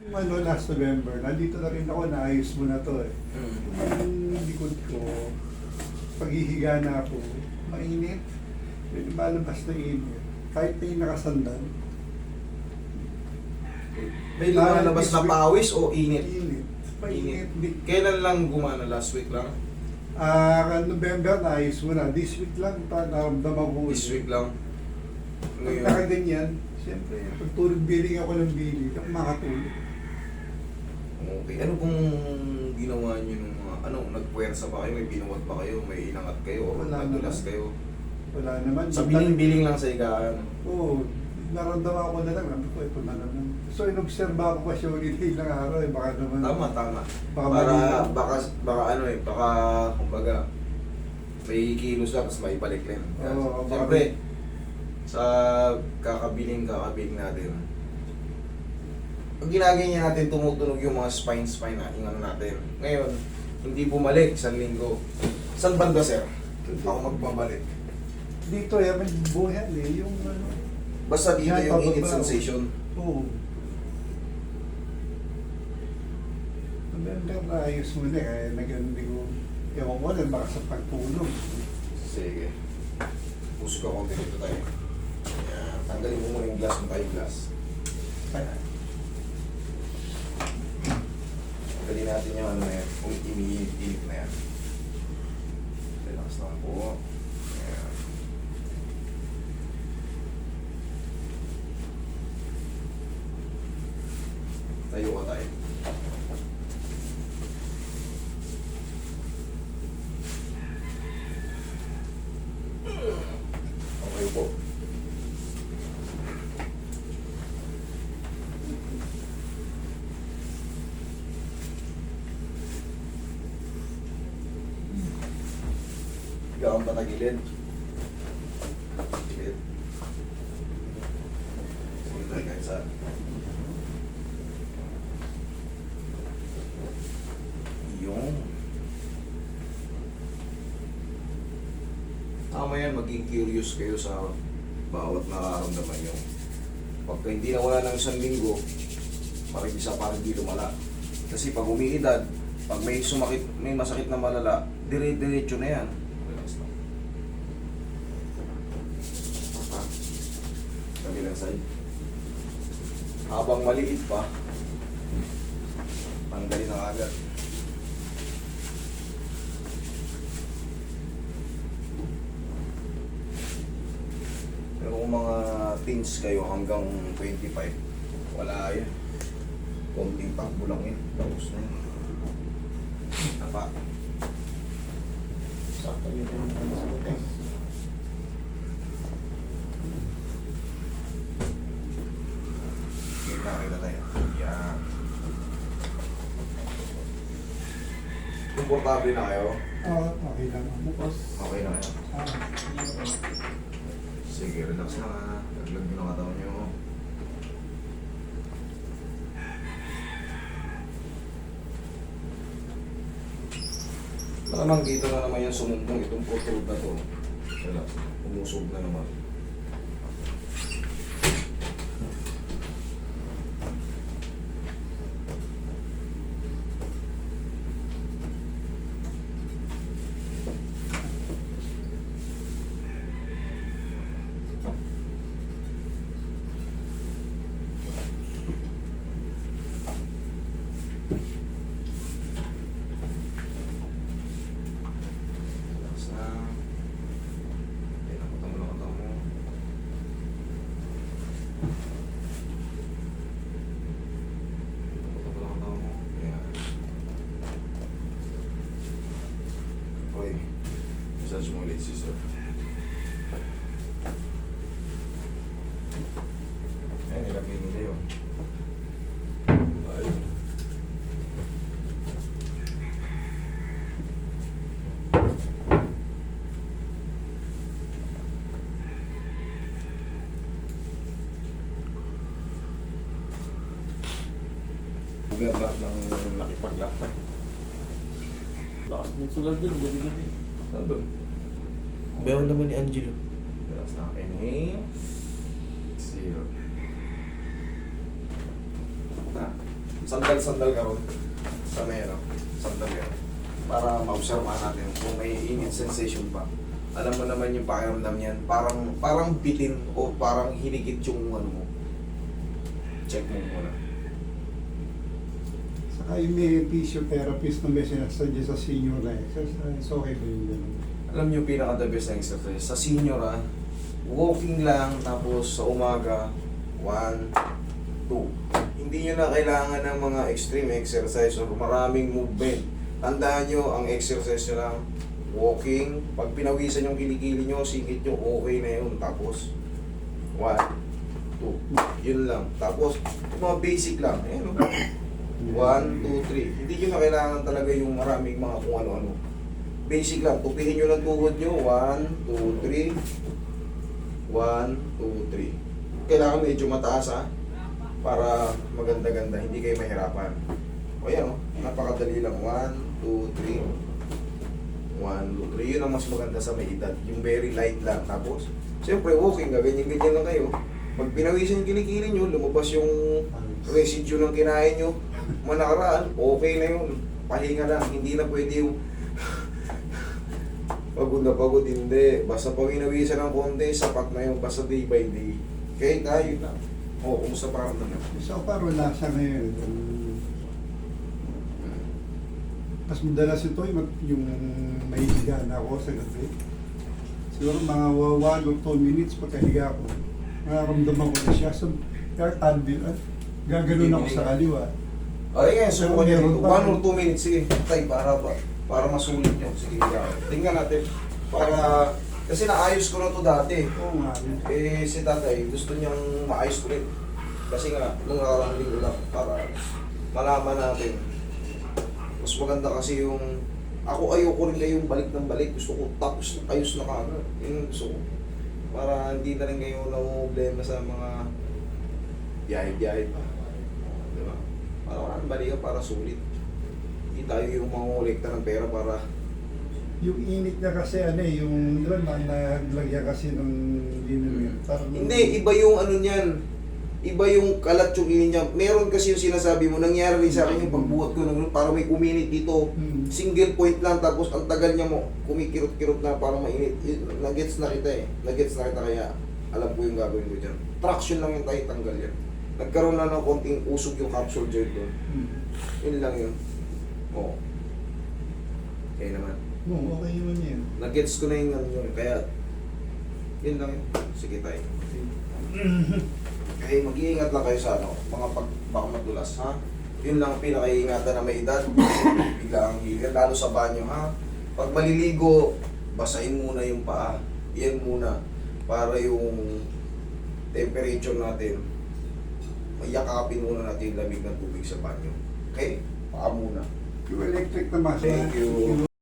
Ano, last November, nandito na rin ako, naayos mo na to eh. Mm. Yung likod ko, paghihiga na ako, mainit. May lumalabas na init. Kahit may nakasandal. May lumalabas na pawis o init? Init. Mainit. Kailan lang gumana? Last week lang? November, naayos mo na. This week lang, naramdaman ko. This week lang? Pag Ngayon? nakaganyan, siyempre, pag tulog biling ako ng biling, ako makatulog. Okay. Ano pong ginawa niyo nung mga, nagpuwersa ba kayo? May binuwat ba kayo? May inangat kayo? O Wala nagdulas naman. kayo? Wala naman. Sa biling-biling lang sa higaan? Oo. Naramdaman ko na lang, sabi ko, ito na naman. So, inobserba ko kasi ulit ilang araw, eh, baka naman. Tama. Baka Para, mali lang. baka, kumbaga, may kilos lang, tapos may balik rin. Oo, Siyempre, sa kakabiling natin, pag ginaganyan natin, tumutunog yung mga spine na ingano natin. Ngayon, hindi bumalik, 1 linggo. Saan banda, sir? Ako magbabalik. Dito, may buhay eh, yung ano. Basta dito Yan, yung init pababa. sensation. Oo. November na ayos mo na, kaya nagandi ko. Ewan ko na, baka sa pagtulog. Sige. Puso ka konti dito tayo. Yan. Tanggalin mo muna yung glass mo tayo glass. Kaya, Tanggalin natin yung ano na yan. Kung init na yan. Relax lang po. Yan. Tayo ka tayo. Okay po. Higa kang patagilid. Gilid. Sige tayo kahit saan. Yung. Tama yan, maging curious kayo sa bawat nararamdaman nyo. Pagka hindi na wala ng 1 linggo, parang hindi lumala. Kasi pag umiidad, pag may masakit na malala, dire-diretso na yan. Relax lang. Kabilang side. Habang maliit pa, tanggalin na agad. Pero kung mga teens kayo hanggang 25, wala yan. Konting takbo lang yan. Tapos na yan. Tapa. Sakto yun yung panasagutin. Kita tayo. Yan. Komportable na kayo? okay lang. Bukas. Okay na kayo. Sige, relax na nga. Laglag nyo ng katawan nyo. Malamang dito na naman yung sumumbong itong protrude na to. Relax. Umusog na naman. Relax na. Pinakutan mo lang ang tao mo. Pinakutan mo lang ang tao mo. Ayan. Okay. Massage mo ulit, sister. Ayan, nilagay nila yun. Ayun. Ugat lahat ng nakipaglakad. Lakas ng sugal dun, gabi-gabi. Saan doon? Bayawan naman ni Angelo. Relax na. Inhale. Exhale. Na. Sandal-sandal ka ron. Sa may ano, sandal ka. Para ma-observahan natin kung may init sensation pa. Alam mo naman yung pakiramdam niyan, parang bitin o parang hinikit yung ano mo. Check mo muna. Saka yung may physiotherapist na may sinasadya sa senior na exercise, okay ba yung gano'n? Alam niyo pinaka-the best na exercise. Sa senior walking lang tapos sa umaga, 1, 2. Hindi nyo na kailangan ng mga extreme exercise or maraming movement. Tandaan nyo, ang exercise nyo lang, walking. Pag pinawisan yung kilikili nyo, singit nyo, okay na yun. Tapos, 1, 2. Yun lang. Tapos, yung mga basic lang. Ayan, 1, 2, 3. Hindi nyo na kailangan talaga yung maraming mga kung ano-ano. Basic lang. Tupihin nyo lang tuhod nyo. 1, 2, 3. 1, 2, 3. Kailangan medyo mataas para maganda-ganda. Hindi kayo mahirapan. O yan napakadali lang. 1, 2, 3. 1, 2, 3. Yun ang mas maganda sa may edad. Yung very light lang. Tapos, siyempre walking, ganyan-ganyan lang kayo. Pag pinawisan yung kilikili nyo, lumabas yung residue ng kinain nyo, manakaraan, okay na yun. Pahinga lang. Hindi na pwede yung pagod na pagod, hindi. Basta pag inawisan ng konti, sapat na yun. Basta day by day. Okay, tayo na. O, kumusta pa rin naman? So far, wala siya ngayon. Mas madalas ito yung may higa na ako sa gabi. Siguro mga 1 or 2 minutes pagkahiga ko, nararamdaman ko na siya. So, kaya gaganon ako sa kaliwa. Okay, nga, subukan nyo dito. 1 Meron or 2 minutes, sige. Tay, para masulit nyo. Sige, tingnan natin. Para, kasi naayos ko na to dati. Oo nga. Eh, si tatay, gusto niyang maayos ulit. Kasi nga, nung nakarang linggo lang, para malaman natin. Mas maganda kasi yung, ako ayoko rin kayong balik ng balik. Gusto ko tapos ayos na kagad. Yun ang gusto ko. Para hindi na rin kayo na-problema sa mga biyahe-biyahe pa. Diba? Para wala nang balikan, para sulit. Hindi tayo yung mangolekta ng pera para Yung init niya kasi yung di ba naglagyan kasi ng parang hindi, iba yung ano niyan. Iba yung kalat yung init niya. Meron kasi yung sinasabi mo, nangyari rin sa akin yung pagbuhat ko ng para may uminit dito. Single point lang tapos ang tagal niya mo, kumikirot-kirot na para mainit. Nagets na kita Nagets na kita kaya alam ko yung gagawin ko dyan. Traction lang yung tayo tanggal yan. Nagkaroon lang ng konting usog yung capsule joint doon. Yun lang yun. Oo. Okay naman. No, okay naman yan. Nagets ko na yung ano yun. Kaya, yun lang yun. Sige tayo. Kaya mag-iingat lang kayo sa mga baka madulas, ha? Yun lang ang pinaka-iingatan na may edad. Bigla ang hilir, lalo sa banyo, ha? Pag maliligo, basahin muna yung paa. Yan muna. Para yung temperature natin, mayakapin muna natin yung lamig ng tubig sa banyo. Okay? Paa muna. Yung electric na mask. Thank you.